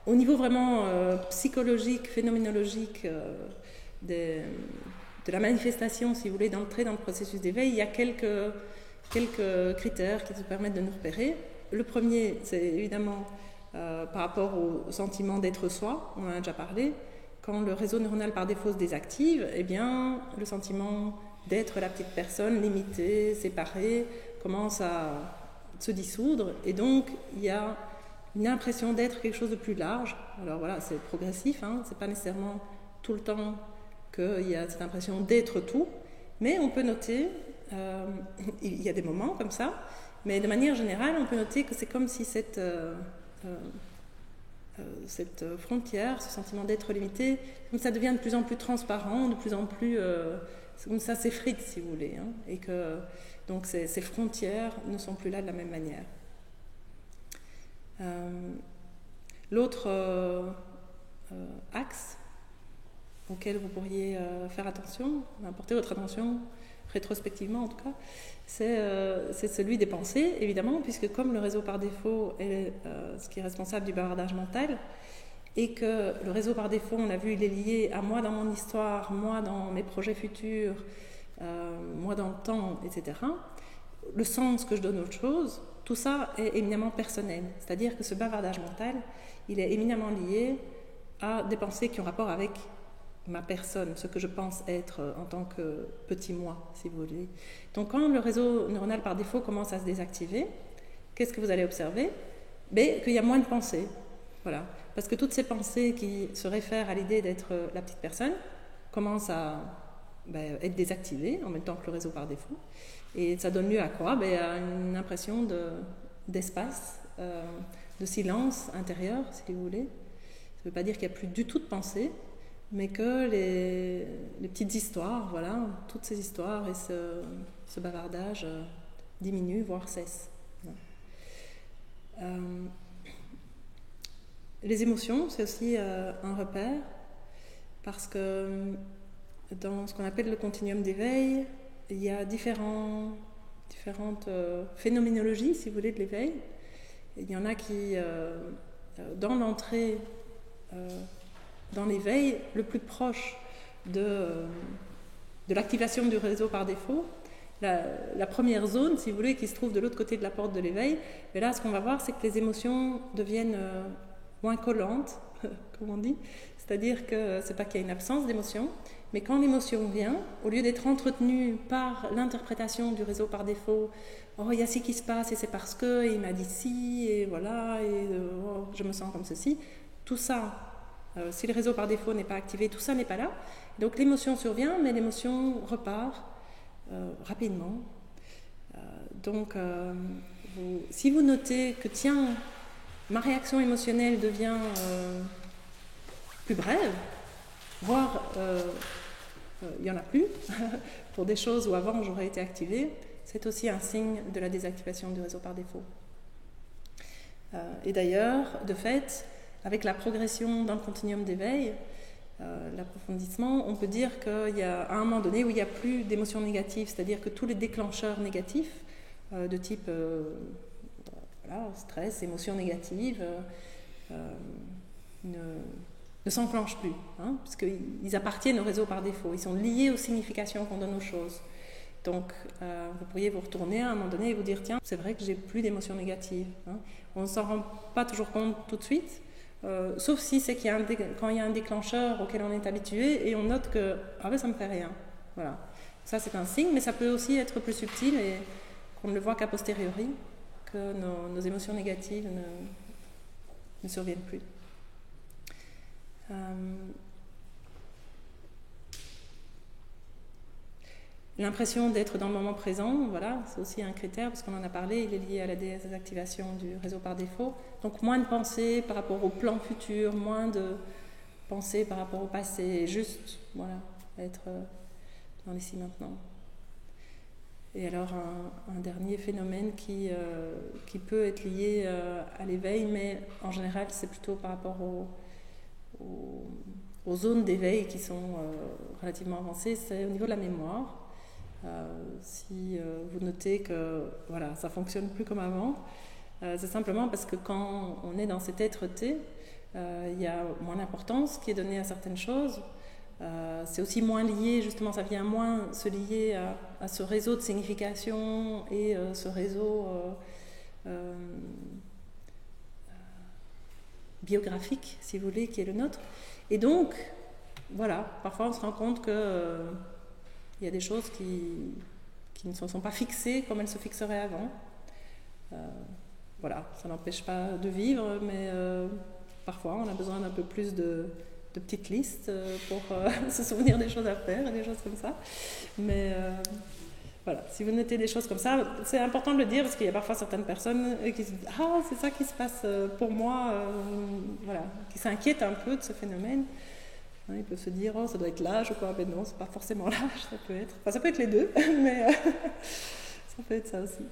Au niveau vraiment psychologique, phénoménologique de la manifestation, si vous voulez, d'entrer dans le processus d'éveil, il y a quelques critères qui nous permettent de nous repérer. Le premier, c'est évidemment par rapport au sentiment d'être soi, on en a déjà parlé. Quand le réseau neuronal par défaut se désactive, eh bien, le sentiment d'être la petite personne limitée, séparée, commence à se dissoudre. Et donc, il y a une impression d'être quelque chose de plus large. Alors voilà, c'est progressif, hein, c'est pas nécessairement tout le temps qu'il y a cette impression d'être tout, mais on peut noter, il y a des moments comme ça, mais de manière générale, on peut noter que c'est comme si cette frontière, ce sentiment d'être limité, comme ça devient de plus en plus transparent, de plus en plus, comme ça s'effrite, si vous voulez, hein, et que donc ces frontières ne sont plus là de la même manière. L'autre axe auquel vous pourriez faire attention, apporter votre attention rétrospectivement en tout cas, c'est celui des pensées, évidemment, puisque comme le réseau par défaut est ce qui est responsable du bavardage mental, et que le réseau par défaut, on l'a vu, il est lié à moi dans mon histoire, moi dans mes projets futurs, moi dans le temps, etc. Le sens que je donne aux choses, tout ça est éminemment personnel. C'est-à-dire que ce bavardage mental, il est éminemment lié à des pensées qui ont rapport avec ma personne, ce que je pense être en tant que petit moi, si vous voulez. Donc quand le réseau neuronal par défaut commence à se désactiver, qu'est-ce que vous allez observer? Qu'il y a moins de pensées. Voilà. Parce que toutes ces pensées qui se réfèrent à l'idée d'être la petite personne commencent à être désactivées en même temps que le réseau par défaut. Et ça donne lieu à quoi? À une impression d'espace, de silence intérieur, si vous voulez. Ça ne veut pas dire qu'il n'y a plus du tout de pensée, mais que les petites histoires, voilà, toutes ces histoires et ce bavardage diminuent, voire cessent. Les émotions, c'est aussi un repère, parce que dans ce qu'on appelle le continuum d'éveil, il y a différentes phénoménologies, si vous voulez, de l'éveil. Il y en a qui, dans l'entrée dans l'éveil, le plus proche de l'activation du réseau par défaut, la première zone, si vous voulez, qui se trouve de l'autre côté de la porte de l'éveil, mais là, ce qu'on va voir, c'est que les émotions deviennent moins collantes, comme on dit. C'est-à-dire que c'est pas qu'il y a une absence d'émotion, mais quand l'émotion vient, au lieu d'être entretenue par l'interprétation du réseau par défaut, oh, il y a ci qui se passe et c'est parce que, et il m'a dit ci, et voilà, et oh, je me sens comme ceci, tout ça, si le réseau par défaut n'est pas activé, tout ça n'est pas là. Donc l'émotion survient, mais l'émotion repart rapidement. Si vous notez que tiens, ma réaction émotionnelle devient plus brève, voire il n'y en a plus, pour des choses où avant j'aurais été activée, c'est aussi un signe de la désactivation du réseau par défaut. Et d'ailleurs, de fait, avec la progression dans le continuum d'éveil, l'approfondissement, on peut dire qu'il y a un moment donné où il n'y a plus d'émotions négatives, c'est-à-dire que tous les déclencheurs négatifs de type stress, émotions négatives, ne s'enclenchent plus, hein, puisqu'ils appartiennent au réseau par défaut, ils sont liés aux significations qu'on donne aux choses. Donc, vous pourriez vous retourner à un moment donné et vous dire, tiens, c'est vrai que j'ai plus d'émotions négatives. Hein. On ne s'en rend pas toujours compte tout de suite, sauf si c'est quand il y a un déclencheur auquel on est habitué et on note que, ah ben ça me fait rien. Voilà. Ça c'est un signe, mais ça peut aussi être plus subtil et qu'on ne le voit qu'à posteriori, que nos émotions négatives ne surviennent plus. L'impression d'être dans le moment présent, voilà, c'est aussi un critère, parce qu'on en a parlé, il est lié à la désactivation du réseau par défaut. Donc moins de pensées par rapport au plan futur, moins de pensées par rapport au passé, juste voilà, être dans l'ici maintenant. Et alors un dernier phénomène qui peut être lié à l'éveil, mais en général c'est plutôt par rapport aux zones d'éveil qui sont relativement avancées, c'est au niveau de la mémoire. Si vous notez que voilà, ça ne fonctionne plus comme avant, c'est simplement parce que quand on est dans cette être-té, il y a moins d'importance qui est donnée à certaines choses. C'est aussi moins lié, justement, ça vient moins se lier à ce réseau de signification et ce réseau biographique, si vous voulez, qui est le nôtre. Et donc, voilà, parfois on se rend compte qu'il y a des choses qui ne se sont pas fixées comme elles se fixeraient avant. Voilà, ça n'empêche pas de vivre, mais parfois on a besoin d'un peu plus de petites listes pour se souvenir des choses à faire et des choses comme ça. Mais voilà, si vous notez des choses comme ça, c'est important de le dire parce qu'il y a parfois certaines personnes qui se disent « Ah, c'est ça qui se passe pour moi voilà, qui s'inquiètent un peu de ce phénomène. Ils peuvent se dire « Oh, ça doit être l'âge ou quoi ». Mais non, c'est pas forcément l'âge, ça peut être les deux, mais ça peut être ça aussi.